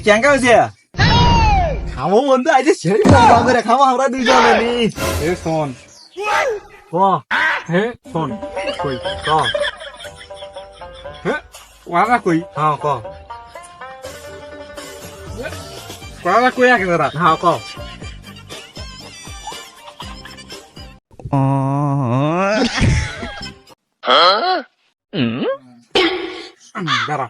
কেঙ্কা হয়েছে খাবো বন্ধু আইতে সেই মজা করে খাবো আমরা দুইজনে নি এ শোন ক হে শোন কই ক হে ওয়ারা কই হ্যাঁ ক ওয়ারা কই আগে দাঁড়া হ্যাঁ ক দাঁড়া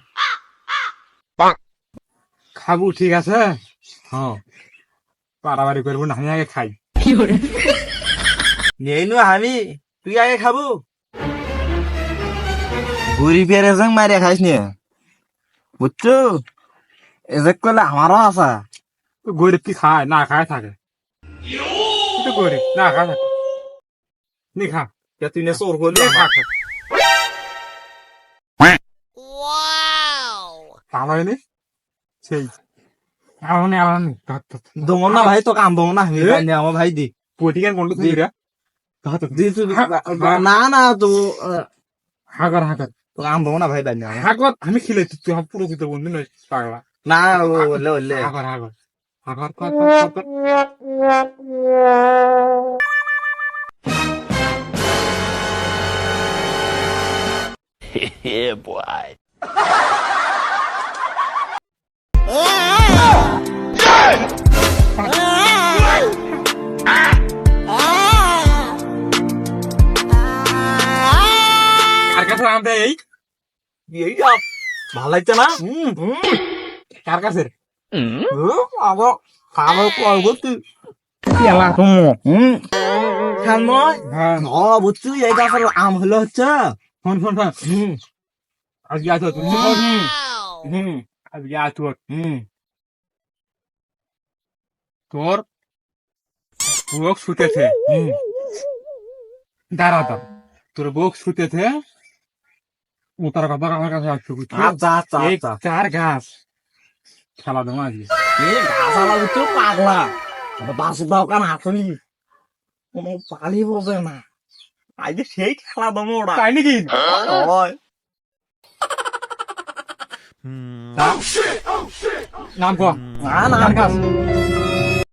খাবো ঠিক আছে হ্যাঁ বাড়াবাড়ি করবো না আমি আগে খাই নেই নু আমি তুই আগে খাবো গরিবের এজং মারিয়া খাইস নি বুঝছো এজেক করলে আমারও আসা গরিব কি খায় না খায় থাকে তুই তো গরিব না খায় থাকে নি খা তুই নে চোর করলি নি খা খা। ভালো হয়নি সেই আলানি আলানি দমন না ভাই তো কাম দমন না আমি আমার ভাই দি পটিকান কোনটা তুই রে দি তুই না না তো হাগর হাগর তো কাম দমন না ভাই দানি হাগর আমি খেলে তুই পুরো তুই বন্ধু নয় পাগলা না বললে বললে হাগর হাগর হাগর কর Yeah, boy. আর কাছে আম দেয় এই এই ভালো লাগছে না কার কাছে আবার খাবার কল করতে এলা তুমি খান নয় হ্যাঁ ও বুঝছি এই গাছের আম হলো হচ্ছে ফোন ফোন ফোন আজকে আছো তুমি হুম আজকে আছো হুম তোর বুক শুতেছে দাঁড়া দাঁড়া তোর বুক শুতেছে উতার কথা আমার কাছে আসছে আচ্ছা আচ্ছা এই আচ্ছা চার গাছ খেলা দেবো আজকে এই গাছালা বুঝছো পাগলা বাসু দাও কান হাসলি কোনো পালি বোঝে না আজকে সেই খেলা দমো ওরা তাই নাকি হয় নাম কো না না চার গাছ